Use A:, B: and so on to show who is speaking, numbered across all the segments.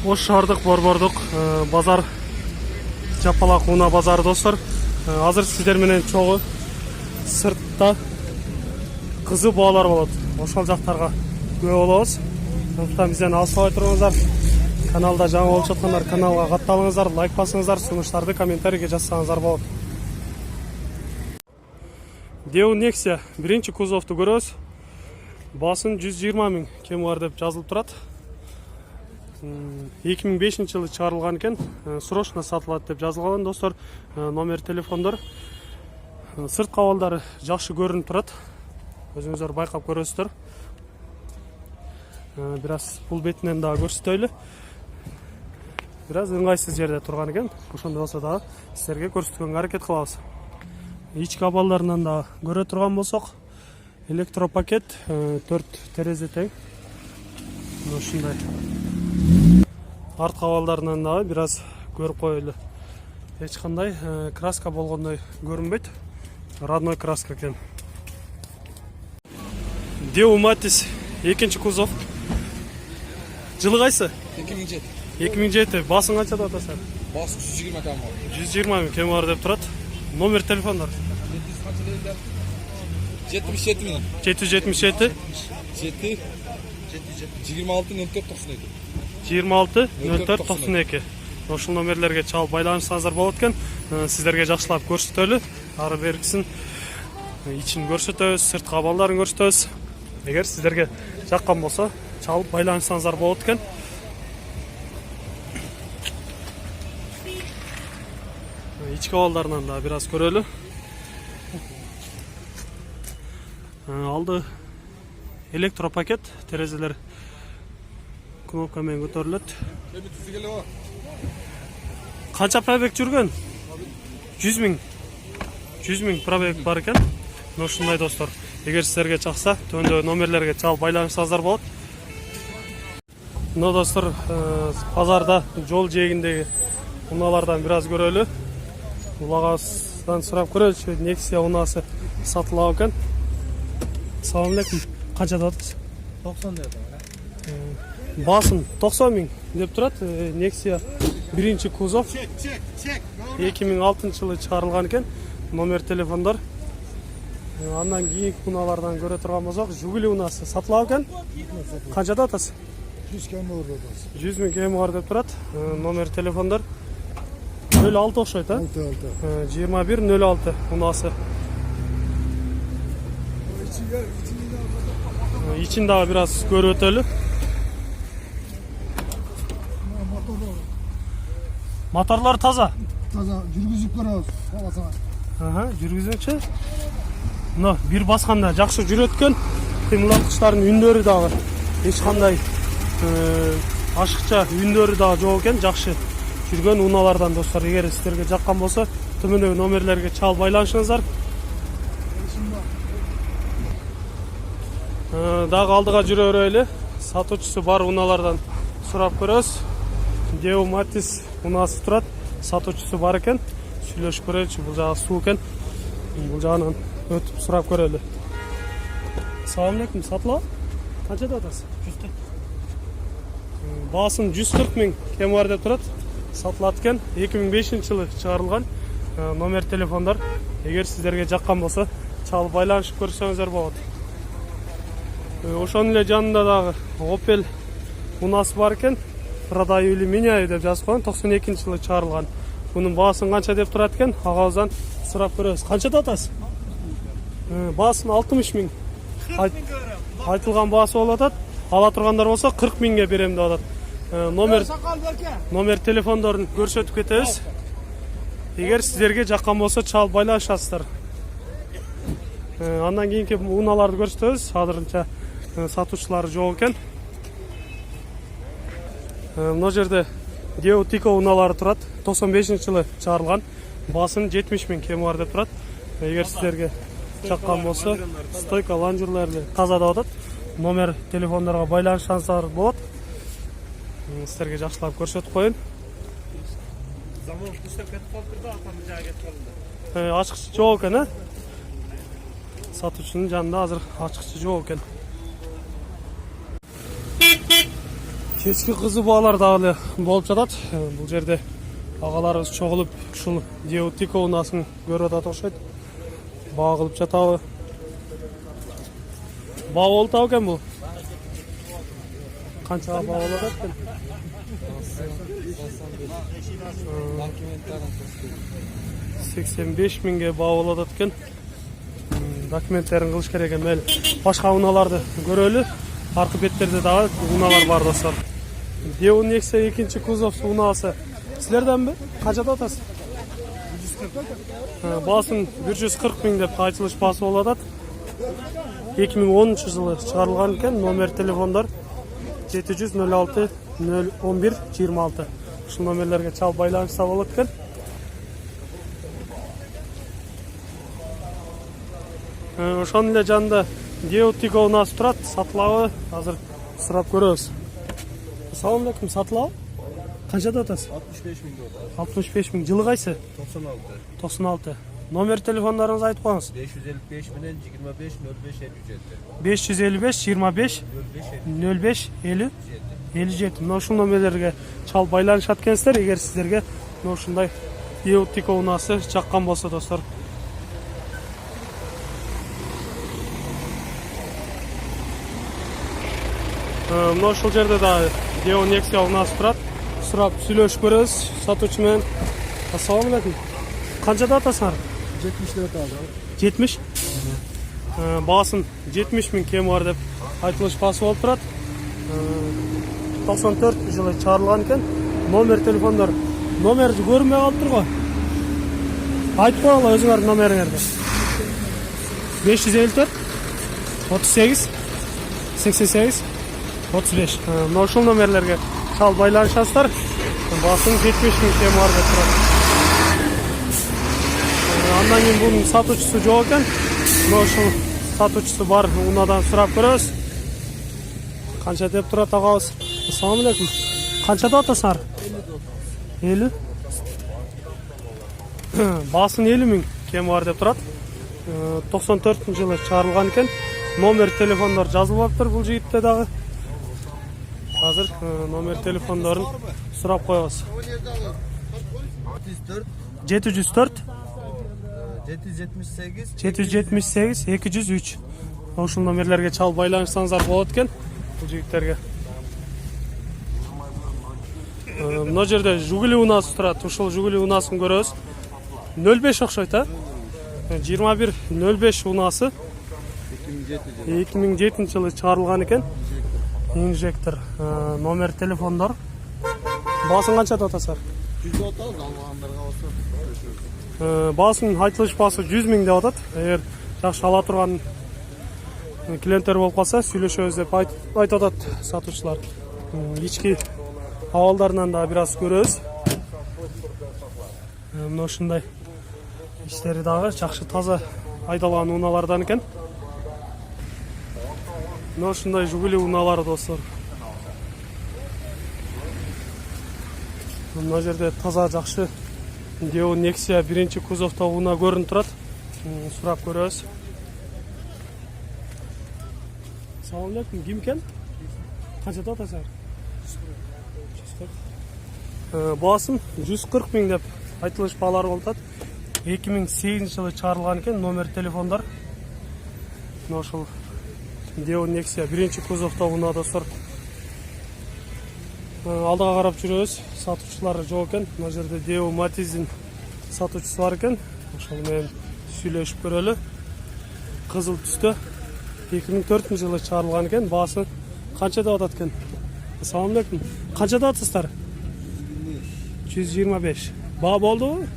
A: Ош шаардык борбордук базар Жапалак унаа базары достор. Азыр сиздер менен чогуу сыртта кызы баалар болот. Ошол жактарга күбө болобуз. Ошондуктан бизден алыспай туруңуздар. Каналда жаңы болуп жаткандар каналга катталыңыздар, лайк басыңыздар, сунуштарды комментарийге жазсаңыздар болот. Deo Nexia биринчи кузовду көрөбүз. Басын 120 000 кем бар деп жазылып турат. 2005-жылы чыгарылган экен. Срочно сатылат деп жазылган достор. Номер телефондор. Сырт кабалдары жакшы көрүнүп турат. Өзүңүздөр байкап көрөсүздөр. Бир аз бул бетинен дагы көрсөтөлү. Бир аз ыңгайсыз жерде турган экен. Ошондой болсо дагы силерге көрсөткөнгө аракет кылабыз. Ички кабалдарынан да көрө турган болсок, электропакет 4 терезе тең. Ушундай. Арт кабалдарынан дагы бир аз көрүп коелу. Эч кандай краска болгондой көрүнбөйт. Родной краска экен. Deo Matiz экинчи кузов. Жылы кайсы?
B: 2007.
A: 2007. Басың канча деп атасың?
B: Басы 120 км.
A: 120 000 кем бар деп турат. Номер телефондар?
B: 77 000.
A: 777
B: 7 26 04 92.
A: 26 04 92. Ошол номерлерге чалып байланышсаңыздар болот экен. Сиздерге жакшылап көрсөтөлү. Ары беркисин ичин көрсөтөбүз, сырт кабалдарын көрсөтөбүз. Эгер сиздерге жаккан болсо, чалып байланышсаңыздар болот экен. Ички кабалдарынан да бир аз көрөлү. Алды электропакет, терезелер кнопка менен көтөрүлөт. Канча пробег жүргөн? 100 000. 100 000 пробег бар экен. Ушундай достор. Эгер сиздерге чакса, төндө номерлерге чалып байланышсаңыздар болот. Мына достор, базарда жол жээгиндеги унаалардан бир аз көрөлү. Улагасынан сурап көрөлүчү. Nexia унаасы сатылабы экен. Салам алейкум. Канча деп атасыз?
B: 90 деп атам.
A: Басын 90 000 деп турат. Nexia биринчи кузов. 2006-жылы чыгарылган экен. Номер телефондар. Андан кийинки унаалардан көрө турган болсок, Жигули унаасы сатылабы экен. Канча деп атасыз?
B: 100 км бар деп атасыз.
A: 100 000 кем бар деп турат. Номер телефондар 06 окшойт, 2106 унаасы. İçin daha biraz görüntülü. Motorlar taza.
B: Taza, жүргүзүп көрөбүз.
A: Aha, жүргүзүнчү. Мына бир басканда жакшы жүрөт экен. Кыймылдаткычтардын үндөрү дагы эч кандай ашыкча үндөрү дагы жок экен, жакшы жүргөн унаалардан достор. Эгер сиздерге жаккан болсо, төмөндөгү номерлерге чалып байланышыңыздар. Дагы алдыга жүрө берели. Сатуучусу бар унаалардан сурап көрөбүз. Deo Matiz унаасы турат. Сатуучусу бар экен. Сүйлөшүп көрөлүчү. Бул жагы суу экен. Бул жагынан өтүп сурап көрөлү. Салам алейкум, сатылабы? Канча деп атасыз? 100. Баасын 140 000 кем бар деп турат. Сатылат экен. 2005-жылы чыгарылган. Номер телефондар. Эгер сиздерге жаккан болсо, чалып байланышып көрсөңүздөр болот. Ошонун эле жанында дагы Opel унаасы бар экен. Продаю или меняю деп жазып койгон. 92-жылы чыгарылган. Бунун баасын канча деп турат экен? Агабыздан сурап көрөбүз. Канча деп атасыз? Баасын 60 000. Айтылган баасы болуп атат. Ала тургандар болсо 40 000ге берем деп атат. Номер телефондорун көрсөтүп кетебиз. Эгер сиздерге жаккан болсо, чалып байланышасыздар. Андан кийинки унааларды көрсөтөбүз. Азырынча сатуучулары жок экен. Мына жерде Deo Tico унаалары турат. 95-жылы чыгарылган. Баасын 70 000 кем бар деп турат. Эгер сиздерге жаккан болсо, стойка ланжерлери таза деп атат. Номер телефондорго байланышсаңыздар болот. Сиздерге жакшылап көрсөтүп коеюн.
C: Замон күчтөп кетип калды да, атамды жайга кетип калды.
A: Ачкычы жок экен, Сатуучунун жанында азыр ачкычы жок экен. Кечки кызы баалар дагы эле болуп жатат. Бул жерде агаларыбыз чогулуп ушул Део Тико унаасын көрүп атат окшойт. Баа кылып жатабы? Баа болуп атабы экен бул? Канчага баа болуп атат экен? 85 миңге баа болуп атат экен. Документтерин кылыш керек экен. Мели башка унааларды көрөлү. Аркы беттерде дагы унаалар бар достор. Део Nexia экинчи кузов унаасы. Силерденби? Канчада атасыз? 140. Баасын 140 миң деп айтылыш баасы болуп атат. 2010 жылы чыгарылган экен. Номер телефондор 700 06 011 26. Ушул номерлерге чалып байланышса болот экен. Ошонун эле жанында Део Тико унаасы турат. Сатылабы? Азыр сурап көрөбүз. Assalamu alaikum, сатылабы? Канчада атасыз?
B: 65 миң деп атат.
A: 65 миң. Жылы кайсы?
B: 96.
A: 96. Номер телефондарыңызды айтып коюңуз.
B: 555 менен 25 05 57.
A: 555 25 05 57. Мына ушул номерлерге чалып байланышат экенсиздер. Эгер сиздерге мына ушундай Део Тико унаасы жаккан болсо достор. Мына ушул жерде дагы Део Nexia унаасы турат. Сурап сүйлөшүп көрөбүз сатуучу менен. Ассаламу алейкум. Канчада атасыңар?
B: 70 деп атат.
A: 70. Баасын 70 миң кеми бар деп айтылыш баасы болуп турат. 94 жылы чыгарылган экен. Номер телефондор. Номерди көрүнбөй калыптыр го. Айтып коелу өзүңөрдүн номериңерди. 554 38 88 35. Мына ушул номерлерге чалып байланышасыздар. Баасын 70 миң кеми бар деп турат. Андан кийин бунун сатуучусу жок экен. Мына ушул сатуучусу бар унадан сурап көрөбүз. Канча деп турат агабыз? Ассаламу алейкум. Канчада атасыңар? 50. Баасын 50 миң кеми бар деп турат. 94 жылы чыгарылган экен. Номер телефондор жазылып атыптыр бул жигитте дагы. Азыр номер телефондорун сурап коебуз. 704
B: 778
A: 778 203. Ушул номерлерге чалып байланышсаңыздар болот экен бул жигиттерге. Мына жерде Жигули унаасы турат. Ушул Жигули унаасын көрөбүз. 05 окшойт, а? 2105 унаасы 2007 жылы чыгарылган экен. Инжектор, номер телефондор. Баасын канчада атасызар?
B: 100 деп атат, алгандарга болсо.
A: Баасын айтылыш баасы 100 миң деп атат. Эгер жакшы ала турган клиенттер болуп калса, сүйлөшөбүз деп айтып атат сатуучулар. Ички абалдарынан да бир аз көрөбүз. Мына ушундай иштери дагы жакшы таза айдалган унаалардан экен. Мына ушундай Жигули унаалары достор. Мына жерде таза жакшы Део Nexia биринчи кузовто уна көрүнүп турат. Сурап көрөбүз. Assalamu alaikum. Ким экен? Канчада атасыңар? 140. Баасын 140 миң деп айтылыш баалары болуп атат. 2008 жылы чыгарылган экен. Номер телефондор. Мына ушул Део Nexia биринчи кузовто уна достор. Алдыга карап жүрөбүз. Сатуучулар жок экен. Мына жерде Део Матиздин сатуучусу бар экен. Ошол менен сүйлөшүп көрөлү. Кызыл түстө 2004 жылы чыгарылган экен. Баасы канча деп атат экен? Ассаламу алейкум. Канчада атасыздар? 125. Баа болдубу?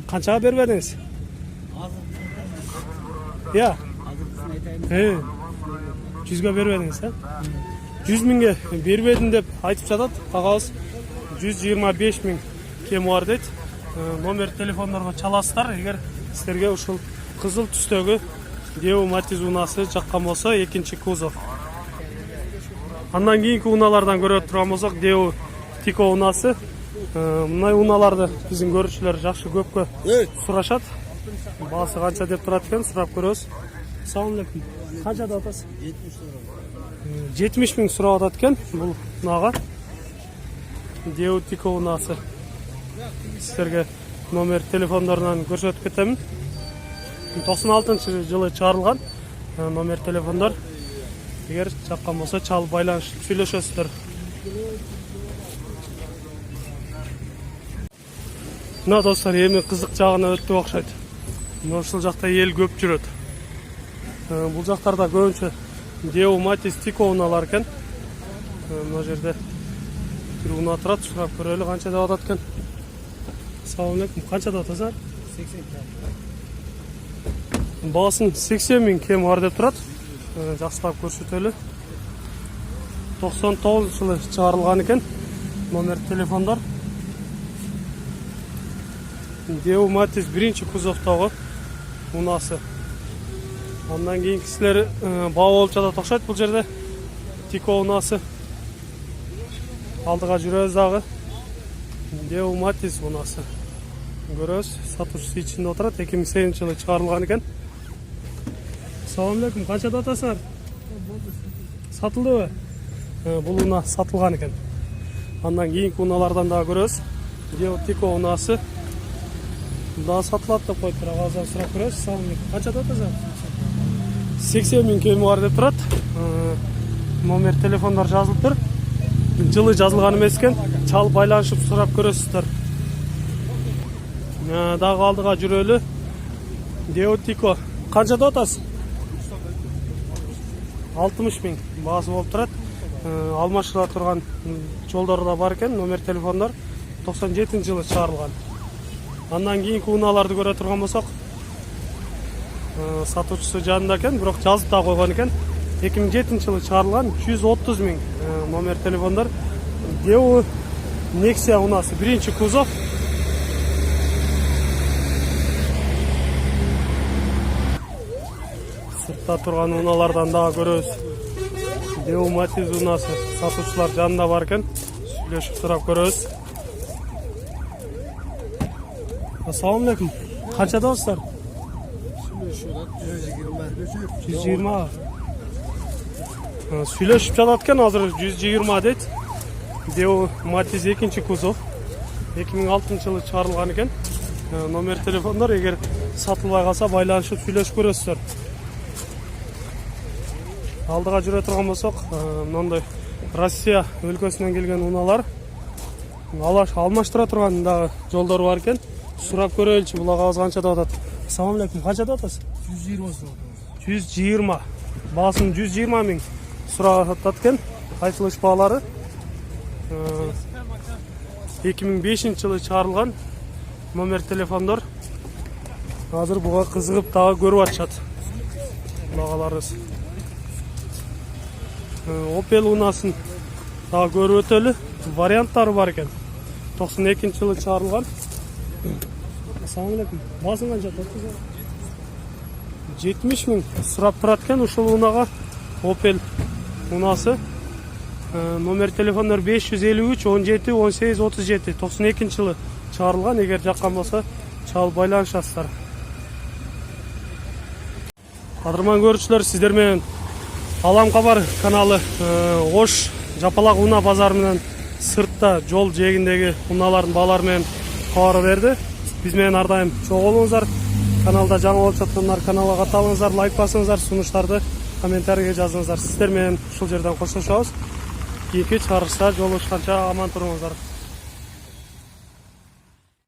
A: Канчага бербедиңиз? Я. 100га бербедиңиз, а? 100 миңге бербедим деп айтып жатат. Агабыз 125 миң кеми бар дейт. Номер телефондорго чаласыздар. Эгер сиздерге ушул кызыл түстөгү Део Матиз унасы жаккан болсо, экинчи кузов. Андан кийинки унаалардан көрөт турган болсок, Део Тико унасы. Мындай унааларды биздин көрүүчүлөр жакшы көпкө сурашат. Баасы канча деп турат экен, сурап көрөбүз. Assalamu alaikum. Канчада атасыз? 70 сом. 70 миң сурап атат экен бул унага. Део Тико унасы. Сіздерге номер телефондорунан көрсөтүп кетемин. 96-жылы чыгарылган номер телефондор. Эгер жаккан болсо чалып байланышып сүйлөшөсүздөр. Мына достор, эми кызык жагына өттүк окшойт. Ушул жакта эл көп жүрөт. Бул жактарда көбүнчө Део Матис Тико унаалар экен. Мына жерде бир уна турат, сурап көрөлү канча деп атат экен. Assalamu alaikum. Канча деп атасыздар?
B: 80
A: Баасын 80 миң кем бар деп турат. Жакшылап көрсөтөлү. 99-жылы чыгарылган экен номер телефондор. Део Матис биринчи кузовдогу унасы. Андан кийинкисилер баа болуп жатат окшойт бул жерде. Тико унасы. Алдыга жүрөбүз дагы. Део Матис унасы. Көрөбүз, сатуучусу ичинде отурат. 2008-жылы чыгарылган экен. Assalamu alaikum. Канча деп атасыздар? Сатылдыбы? Бул уна сатылган экен. Андан кийинки уналардан дагы көрөбүз. Део Тико унасы. Да сатылат деп коюп туруп азыр сурап көрөбүз. Assalamu alaikum. Канча деп атасыздар? 80 миң кеми бар деп турат. Номер телефондор жазылып тур. Жылы жазылган эмес экен. Чалып байланышып сурап көрөсүздөр. Дагы алдыга жүрөлү. Део Тико. Канча деп атасыз? 60 миң баасы болуп турат. Алмашыла турган жолдору да бар экен, номер телефондор. 97-жылы чыгарылган. Андан кийинки унааларды көрө турган болсок, сатуучусу жанында экен, бирок жазып да койгон экен. 2007-жылы чыгарылган 130 миң номер телефондор. Део Nexia унасы биринчи кузов. Сыртта турган унаалардан дагы көрөбүз. Део Матис унасы сатуучулар жанында бар экен. Сүйлөшүп сурап көрөбүз. Assalamu alaikum. Канча достор? 120. Сүйлөшүп жатат экен, азыр 120 дейт. Део Матис экинчи кузов. 2006-жылы чыгарылган экен. Номер телефондор, эгер сатылбай калса байланышып сүйлөшүп көрөсүздөр. Алдыга жүрө турган болсок, мындай Россия өлкөсүнөн келген унаалар. Алмаштыра турган дагы жолдор бар экен. Сурап көрөлүчү, булагабыз канча деп атат? Assalamu alaikum. Канча деп атасыз?
B: 120.
A: 120. Баасын 120 миң сурап атат экен. Айтылыш баалары 2005-жылы чыгарылган номер телефондор. Азыр буга кызыгып дагы көрүп атышат. Багаларыбыз. Opel унасын дагы көрүп өтөлү. Варианттары бар экен. 92-жылы чыгарылган. Assalamu alaikum. Баасын канча деп атасыз? 70 миң сурап турат экен ушул унага. Opel унасы. Номер телефондор 553 17 18 37. 92-жылы чыгарылган. Эгер жаккан болсо чалып байланышасыздар. Кадырман көрүүчүлөр, сиздер менен Алам Кабар каналы Ош Жапалак уна базары менен сыртта жол жээгиндеги унаалардын баалары менен кабар берди. Биз менен ар дайым чогуу болуңуздар. Каналда жаңы болуп жаткандар каналга каталыңыздар, лайк басыңыздар, сунуштарды комментарийге жазыңыздар. Сиздер менен ушул жерден коштошобуз. Кийинки чыгарылышта жолугушканча аман туруңуздар.